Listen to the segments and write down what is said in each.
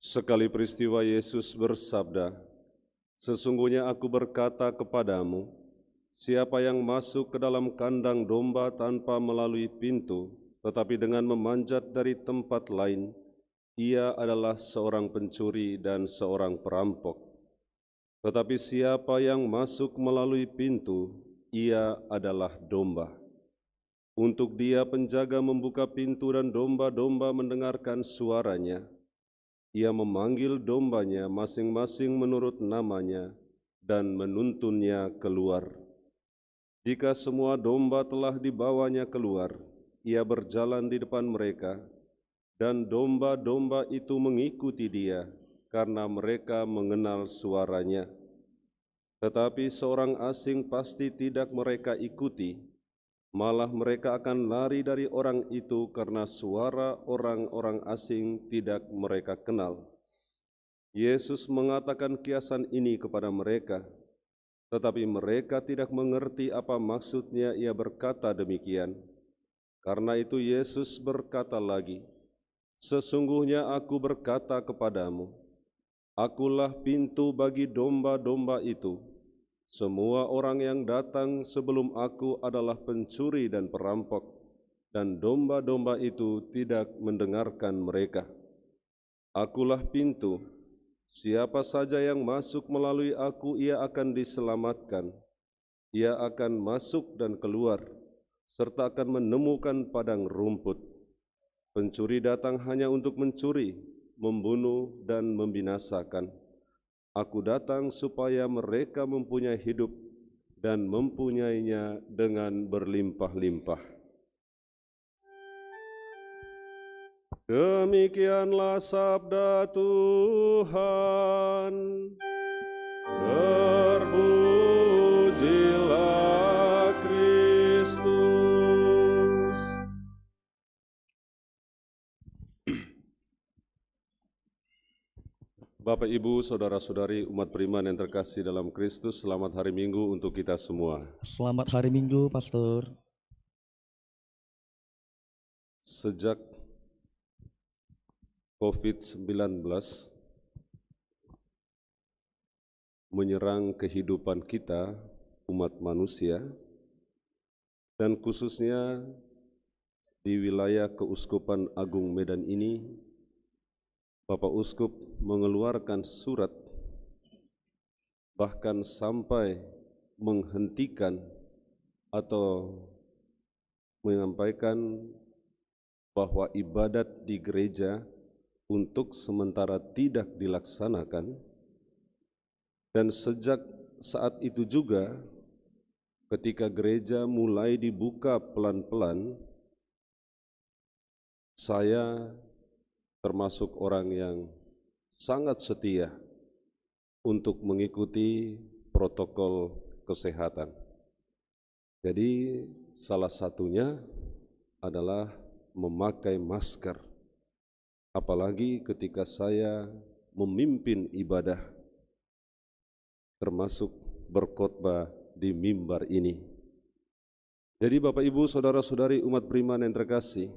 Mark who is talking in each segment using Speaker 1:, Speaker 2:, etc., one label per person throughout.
Speaker 1: Sekali peristiwa Yesus bersabda, "Sesungguhnya aku berkata kepadamu, siapa yang masuk ke dalam kandang domba tanpa melalui pintu, tetapi dengan memanjat dari tempat lain, ia adalah seorang pencuri dan seorang perampok. Tetapi siapa yang masuk melalui pintu, ia adalah domba. Untuk dia penjaga membuka pintu dan domba-domba mendengarkan suaranya. Ia memanggil dombanya masing-masing menurut namanya dan menuntunnya keluar. Jika semua domba telah dibawanya keluar, ia berjalan di depan mereka, dan domba-domba itu mengikuti dia karena mereka mengenal suaranya. Tetapi seorang asing pasti tidak mereka ikuti, malah mereka akan lari dari orang itu karena suara orang-orang asing tidak mereka kenal." Yesus mengatakan kiasan ini kepada mereka, tetapi mereka tidak mengerti apa maksudnya ia berkata demikian. Karena itu Yesus berkata lagi, "Sesungguhnya aku berkata kepadamu, akulah pintu bagi domba-domba itu. Semua orang yang datang sebelum aku adalah pencuri dan perampok, dan domba-domba itu tidak mendengarkan mereka. Akulah pintu, siapa saja yang masuk melalui aku ia akan diselamatkan. Ia akan masuk dan keluar, serta akan menemukan padang rumput. Pencuri datang hanya untuk mencuri, membunuh, dan membinasakan. Aku datang supaya mereka mempunyai hidup dan mempunyainya dengan berlimpah-limpah." Demikianlah sabda Tuhan. Terpujilah Kristus. Bapak, Ibu, Saudara-saudari umat beriman yang terkasih dalam Kristus, selamat hari Minggu untuk kita semua.
Speaker 2: Selamat hari Minggu, Pastor.
Speaker 1: Sejak COVID-19 menyerang kehidupan kita, umat manusia, dan khususnya di wilayah Keuskupan Agung Medan ini, Bapak Uskup mengeluarkan surat bahkan sampai menghentikan atau menyampaikan bahwa ibadat di gereja untuk sementara tidak dilaksanakan. Dan sejak saat itu juga, ketika gereja mulai dibuka pelan-pelan, saya termasuk orang yang sangat setia untuk mengikuti protokol kesehatan. Jadi salah satunya adalah memakai masker, apalagi ketika saya memimpin ibadah, termasuk berkhotbah di mimbar ini. Jadi Bapak, Ibu, Saudara-saudari umat beriman yang terkasih,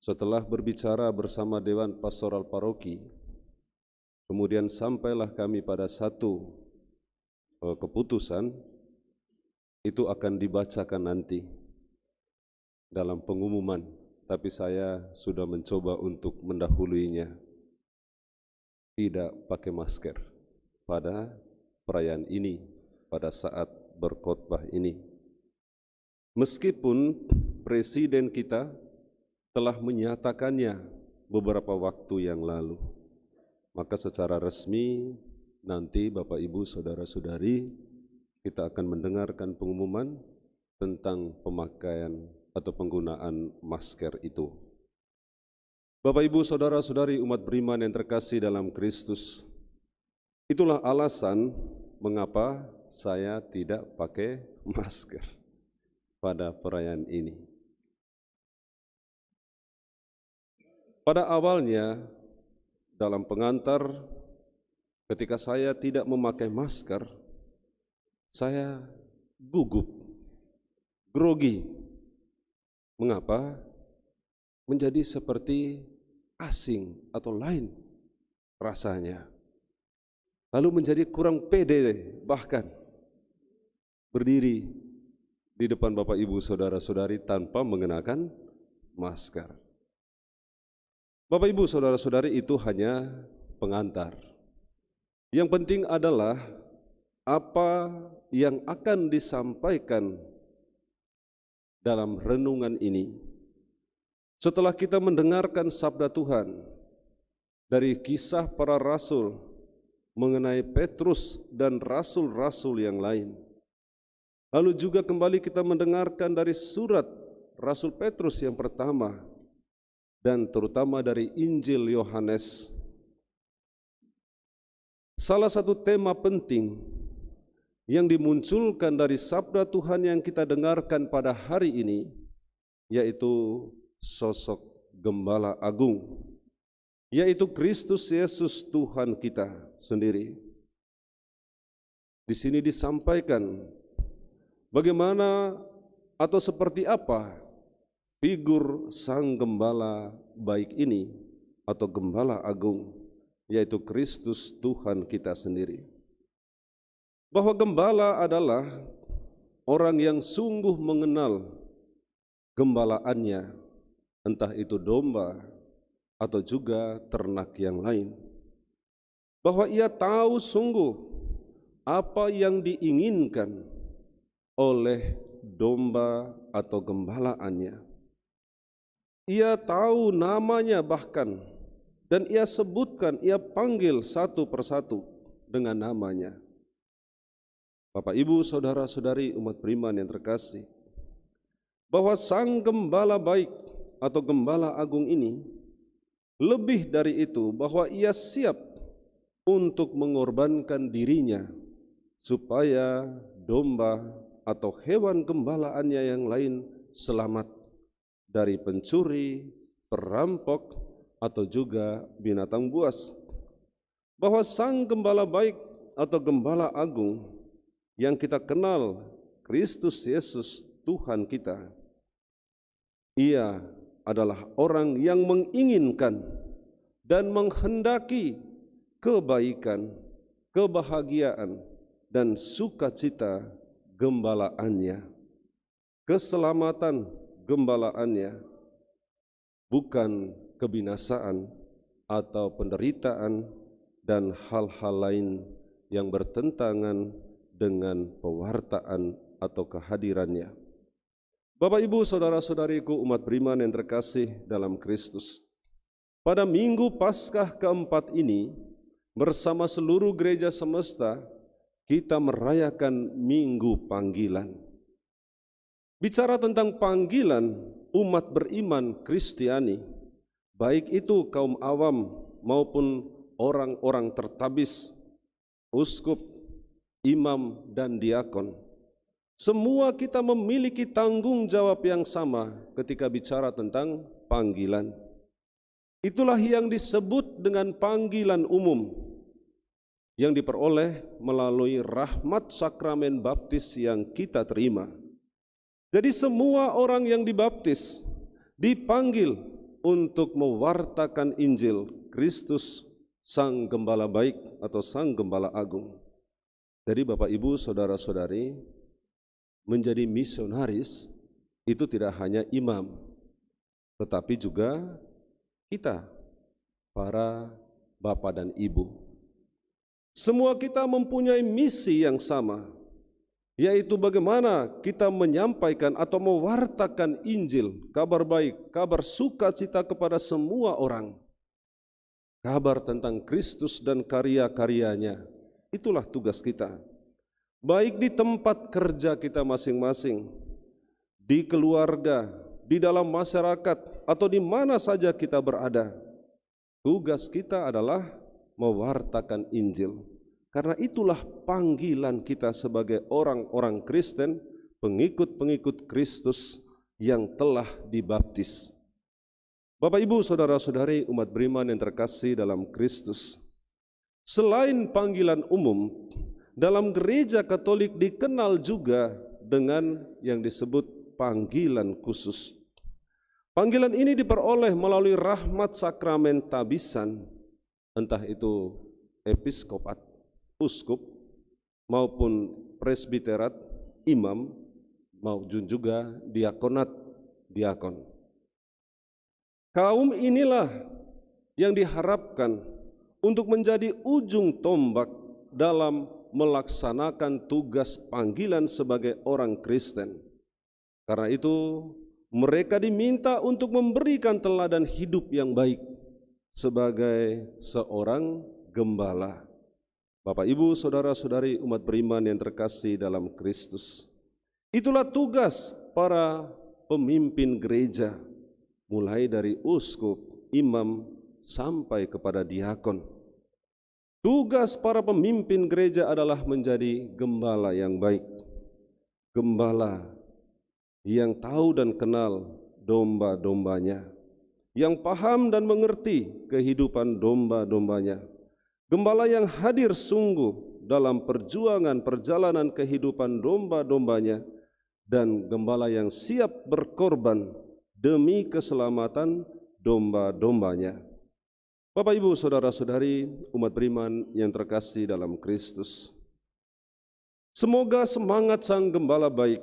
Speaker 1: setelah berbicara bersama Dewan Pastoral Paroki, kemudian sampailah kami pada satu keputusan, itu akan dibacakan nanti dalam pengumuman, tapi saya sudah mencoba untuk mendahuluinya, tidak pakai masker pada perayaan ini, pada saat berkhotbah ini. Meskipun Presiden kita telah menyatakannya beberapa waktu yang lalu, maka secara resmi nanti Bapak, Ibu, Saudara-saudari, kita akan mendengarkan pengumuman tentang pemakaian atau penggunaan masker itu. Bapak, Ibu, Saudara-saudari umat beriman yang terkasih dalam Kristus, itulah alasan mengapa saya tidak pakai masker pada perayaan ini. Pada awalnya, dalam pengantar, ketika saya tidak memakai masker, saya gugup, grogi. Mengapa? Menjadi seperti asing atau lain rasanya. Lalu menjadi kurang pede bahkan berdiri di depan Bapak Ibu Saudara-saudari tanpa mengenakan masker. Bapak Ibu Saudara-saudari, itu hanya pengantar. Yang penting adalah apa yang akan disampaikan dalam renungan ini. Setelah kita mendengarkan sabda Tuhan dari kisah para rasul mengenai Petrus dan rasul-rasul yang lain, lalu juga kembali kita mendengarkan dari surat Rasul Petrus yang pertama, dan terutama dari Injil Yohanes. Salah satu tema penting yang dimunculkan dari sabda Tuhan yang kita dengarkan pada hari ini, yaitu sosok Gembala Agung, yaitu Kristus Yesus Tuhan kita sendiri. Di sini disampaikan bagaimana atau seperti apa figur Sang Gembala baik ini atau Gembala Agung, yaitu Kristus Tuhan kita sendiri. Bahwa gembala adalah orang yang sungguh mengenal gembalaannya, entah itu domba atau juga ternak yang lain. Bahwa ia tahu sungguh apa yang diinginkan oleh domba atau gembalaannya. Ia tahu namanya bahkan, dan ia sebutkan, ia panggil satu persatu dengan namanya. Bapak, Ibu, Saudara-saudari umat beriman yang terkasih, bahwa Sang Gembala baik atau Gembala Agung ini lebih dari itu, bahwa ia siap untuk mengorbankan dirinya supaya domba atau hewan gembalaannya yang lain selamat dari pencuri, perampok, atau juga binatang buas. Bahwa Sang Gembala baik atau Gembala Agung yang kita kenal, Kristus Yesus Tuhan kita, ia adalah orang yang menginginkan dan menghendaki kebaikan, kebahagiaan, dan sukacita gembalaannya, keselamatan gembalaannya, bukan kebinasaan atau penderitaan dan hal-hal lain yang bertentangan dengan pewartaan atau kehadirannya. Bapak, Ibu, Saudara-saudariku umat beriman yang terkasih dalam Kristus, pada Minggu Paskah keempat ini bersama seluruh gereja semesta kita merayakan Minggu Panggilan. Bicara tentang panggilan umat beriman Kristiani, baik itu kaum awam maupun orang-orang tertabis, uskup, imam, dan diakon, semua kita memiliki tanggung jawab yang sama ketika bicara tentang panggilan. Itulah yang disebut dengan panggilan umum yang diperoleh melalui rahmat sakramen baptis yang kita terima. Jadi semua orang yang dibaptis dipanggil untuk mewartakan Injil Kristus Sang Gembala baik atau Sang Gembala Agung. Jadi Bapak, Ibu, Saudara-saudari, menjadi misionaris itu tidak hanya imam, tetapi juga kita, para bapak dan ibu. Semua kita mempunyai misi yang sama, yaitu bagaimana kita menyampaikan atau mewartakan Injil, kabar baik, kabar sukacita kepada semua orang. Kabar tentang Kristus dan karya-karyanya, itulah tugas kita. Baik di tempat kerja kita masing-masing, di keluarga, di dalam masyarakat, atau di mana saja kita berada. Tugas kita adalah mewartakan Injil. Karena itulah panggilan kita sebagai orang-orang Kristen, pengikut-pengikut Kristus yang telah dibaptis. Bapak, Ibu, Saudara-saudari umat beriman yang terkasih dalam Kristus, selain panggilan umum, dalam gereja Katolik dikenal juga dengan yang disebut panggilan khusus. Panggilan ini diperoleh melalui rahmat sakramen tabisan, entah itu episkopat, uskup, maupun presbiterat, imam, maupun juga diakonat, diakon. Kaum inilah yang diharapkan untuk menjadi ujung tombak dalam melaksanakan tugas panggilan sebagai orang Kristen. Karena itu, mereka diminta untuk memberikan teladan hidup yang baik sebagai seorang gembala. Bapak, Ibu, saudara-saudari umat beriman yang terkasih dalam Kristus, itulah tugas para pemimpin gereja, mulai dari uskup, imam, sampai kepada diakon. Tugas para pemimpin gereja adalah menjadi gembala yang baik, gembala yang tahu dan kenal domba-dombanya, yang paham dan mengerti kehidupan domba-dombanya, gembala yang hadir sungguh dalam perjalanan kehidupan domba-dombanya, dan gembala yang siap berkorban demi keselamatan domba-dombanya. Bapak, Ibu, saudara-saudari umat beriman yang terkasih dalam Kristus, semoga semangat Sang Gembala baik,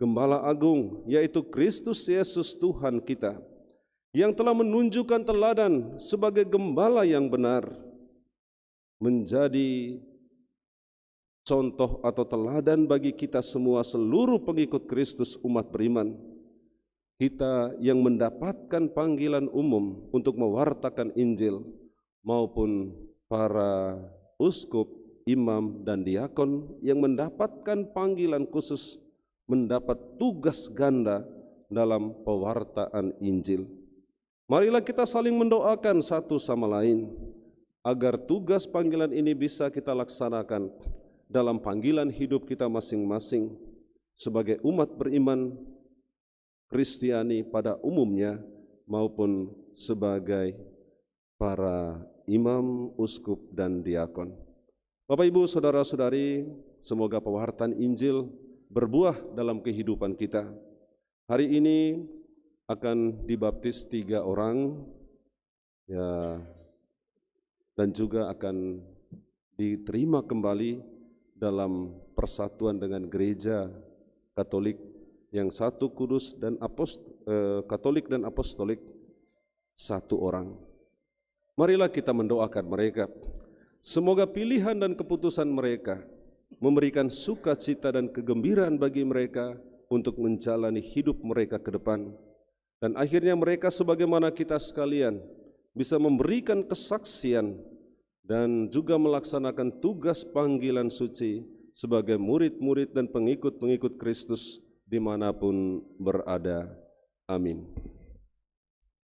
Speaker 1: Gembala Agung, yaitu Kristus Yesus Tuhan kita, yang telah menunjukkan teladan sebagai gembala yang benar, menjadi contoh atau teladan bagi kita semua, seluruh pengikut Kristus umat beriman, kita yang mendapatkan panggilan umum untuk mewartakan Injil, maupun para uskup, imam, dan diakon yang mendapatkan panggilan khusus, mendapat tugas ganda dalam pewartaan Injil. Marilah kita saling mendoakan satu sama lain, agar tugas panggilan ini bisa kita laksanakan dalam panggilan hidup kita masing-masing sebagai umat beriman Kristiani pada umumnya, maupun sebagai para imam, uskup, dan diakon. Bapak, Ibu, saudara-saudari, semoga pewartaan Injil berbuah dalam kehidupan kita. Hari ini akan dibaptis 3 orang, ya, dan juga akan diterima kembali dalam persatuan dengan gereja Katolik yang satu, kudus dan Katolik dan apostolik, 1 orang. Marilah kita mendoakan mereka. Semoga pilihan dan keputusan mereka memberikan sukacita dan kegembiraan bagi mereka untuk menjalani hidup mereka ke depan. Dan akhirnya mereka sebagaimana kita sekalian bisa memberikan kesaksian dan juga melaksanakan tugas panggilan suci sebagai murid-murid dan pengikut-pengikut Kristus dimanapun berada. Amin.